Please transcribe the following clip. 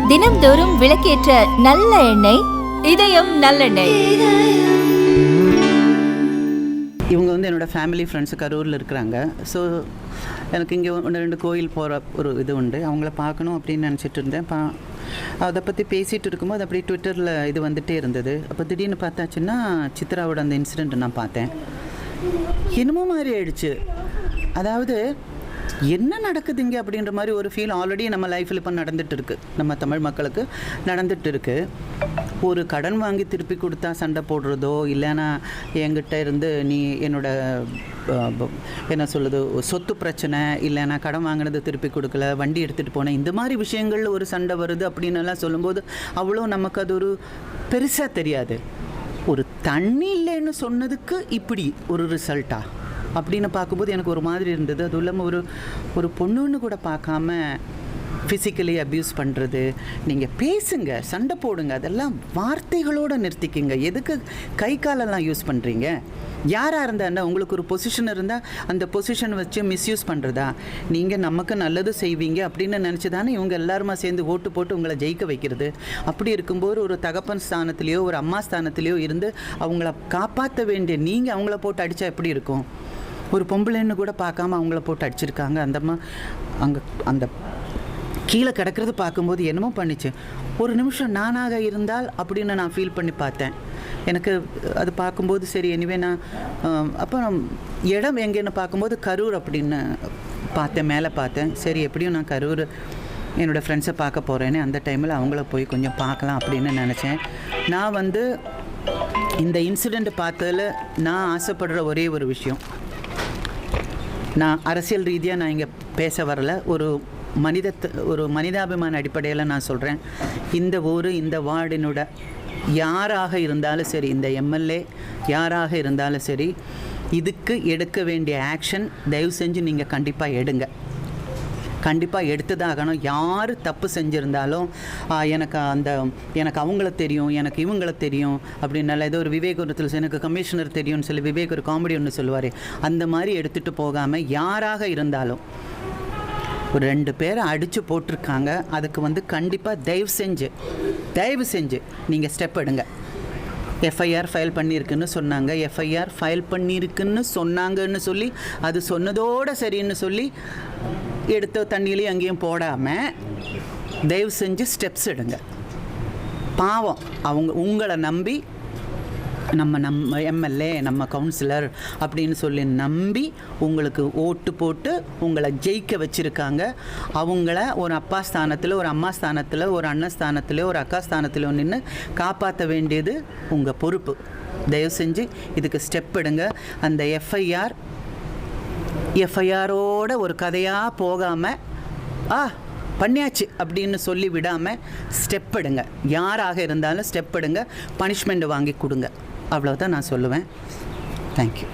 தினம்தோறும் விளக்கேற்ற நல்ல எண்ணெய் இதயம் நல்லெண்ணெய். இவங்க வந்து என்னோடய ஃபேமிலி ஃப்ரெண்ட்ஸு கரூரில் இருக்கிறாங்க. ஸோ எனக்கு இங்கே 1-2 கோயில் போகிற ஒரு இது உண்டு. அவங்கள பார்க்கணும் அப்படின்னு நினச்சிட்டு இருந்தேன். அதை பற்றி பேசிகிட்டு இருக்கும்போது அப்படியே ட்விட்டரில் இது வந்துகிட்டே இருந்தது. அப்போ திடீர்னு பார்த்தாச்சுன்னா சித்ராவோட அந்த இன்சிடெண்ட் நான் பார்த்தேன். என்னமோ மாதிரி ஆயிடுச்சு. அதாவது என்ன நடக்குதுங்க அப்படின்ற மாதிரி ஒரு ஃபீல் ஆல்ரெடி நம்ம லைஃப்பில் இப்போ நடந்துகிட்டு இருக்குது. நம்ம தமிழ் மக்களுக்கு நடந்துகிட்டு இருக்குது. ஒரு கடன் வாங்கி திருப்பி கொடுத்தா சண்டை போடுறதோ, இல்லைன்னா என்கிட்ட இருந்து நீ என்னோட என்ன சொல்லுது சொத்து பிரச்சனை, இல்லைன்னா கடன் வாங்கினது திருப்பி கொடுக்கல, வண்டி எடுத்துகிட்டு போனேன், இந்த மாதிரி விஷயங்களில் ஒரு சண்டை வருது அப்படின்னு எல்லாம் சொல்லும்போது அவ்வளோ நமக்கு அது ஒரு பெருசாக தெரியாது. ஒரு தண்ணி இல்லைன்னு சொன்னதுக்கு இப்படி ஒரு ரிசல்ட்டா அப்படின்னு பார்க்கும்போது எனக்கு ஒரு மாதிரி இருந்தது. அதுவும் இல்லாமல் ஒரு பொண்ணுன்னு கூட பார்க்காம ஃபிசிக்கலி அப்யூஸ் பண்ணுறது. நீங்கள் பேசுங்க, சண்டை போடுங்க, அதெல்லாம் வார்த்தைகளோடு நிறுத்திக்கிங்க. எதுக்கு கை காலெல்லாம் யூஸ் பண்ணுறீங்க? யாராக இருந்தாண்டா உங்களுக்கு ஒரு பொசிஷன் இருந்தால் அந்த பொசிஷன் வச்சு மிஸ்யூஸ் பண்ணுறதா? நீங்கள் நமக்கு நல்லது செய்வீங்க அப்படின்னு நினச்சி தானே இவங்க எல்லாருமா சேர்ந்து ஓட்டு போட்டு உங்களை ஜெயிக்க வைக்கிறது. அப்படி இருக்கும்போது ஒரு தகப்பன் ஸ்தானத்துலேயோ ஒரு அம்மா ஸ்தானத்துலேயோ இருந்து அவங்கள காப்பாற்ற வேண்டிய நீங்கள் அவங்கள போட்டு அடித்தா எப்படி இருக்கும்? ஒரு பொம்பளைன்னு கூட பார்க்காம அவங்கள போட்டு அடிச்சிருக்காங்க. அந்தம்மா அங்கே அந்த கீழே கிடக்கிறது பார்க்கும்போது என்னமோ பண்ணிச்சு. ஒரு நிமிஷம் நானாக இருந்தால் அப்படின்னு நான் ஃபீல் பண்ணி பார்த்தேன். எனக்கு அது பார்க்கும்போது சரி எனிவே நான் அப்போ இடம் எங்கேன்னு பார்க்கும்போது கரூர் அப்படின்னு பார்த்தேன், மேலே பார்த்தேன். சரி எப்படியும் நான் கரூர் என்னோடய ஃப்ரெண்ட்ஸை பார்க்க போகிறேன்னு அந்த டைமில் அவங்கள போய் கொஞ்சம் பார்க்கலாம் அப்படின்னு நினச்சேன். நான் வந்து இந்த இன்சிடெண்ட் பார்த்ததில் நான் ஆசைப்படுற ஒரே ஒரு விஷயம், நான் அரசியல் ரீதியாக நான் இங்கே பேச வரல, ஒரு மனிதாபிமான அடிப்படையில் நான் சொல்கிறேன். இந்த ஊர் இந்த வார்டினோட யாராக இருந்தாலும் சரி, இந்த எம்எல்ஏ யாராக இருந்தாலும் சரி, இதுக்கு எடுக்க வேண்டிய ஆக்ஷன் தயவு செஞ்சு நீங்கள் கண்டிப்பாக எடுங்க. கண்டிப்பாக எடுத்து தான் ஆகணும். யார் தப்பு செஞ்சுருந்தாலும் எனக்கு அவங்கள தெரியும், எனக்கு இவங்கள தெரியும் அப்படின்னால ஏதோ ஒரு விவேக் ஒருத்தர் எனக்கு கமிஷனர் தெரியும்னு சொல்லி விவேக் ஒரு காமெடி ஒன்று சொல்லுவார். அந்த மாதிரி எடுத்துகிட்டு போகாமல் யாராக இருந்தாலும் ஒரு 2 பேரை அடித்து போட்டிருக்காங்க, அதுக்கு வந்து கண்டிப்பாக தயவு செஞ்சு நீங்கள் ஸ்டெப் எடுங்க. எஃப்ஐஆர் ஃபைல் பண்ணியிருக்குன்னு சொன்னாங்க, எஃப்ஐஆர் ஃபைல் பண்ணியிருக்குன்னு சொன்னாங்கன்னு சொல்லி அது சொன்னதோடு சரின்னு சொல்லி எடுத்த தண்ணியிலையும் அங்கேயும் போடாமல் தயவு செஞ்சு ஸ்டெப்ஸ் எடுங்க. பாவம் உங்களை நம்பி நம்ம எம்எல்ஏ நம்ம கவுன்சிலர் அப்படின்னு சொல்லி நம்பி உங்களுக்கு ஓட்டு போட்டு உங்களை ஜெயிக்க வச்சுருக்காங்க. அவங்கள ஒரு அப்பா ஸ்தானத்தில், ஒரு அம்மா ஸ்தானத்தில், ஒரு அண்ணன் ஸ்தானத்தில், ஒரு அக்கா ஸ்தானத்தில் நின்று காப்பாற்ற வேண்டியது உங்கள் பொறுப்பு. தயவு செஞ்சு இதுக்கு ஸ்டெப் எடுங்க. அந்த எஃப்ஐஆரோட ஒரு கதையாக போகாமல் பண்ணியாச்சு அப்படின்னு சொல்லி விடாமல் ஸ்டெப் எடுங்க. யாராக இருந்தாலும் ஸ்டெப் எடுங்க, பனிஷ்மெண்ட் வாங்கி கொடுங்க. அவ்வளோதான் நான் சொல்லுவேன். தேங்க்யூ.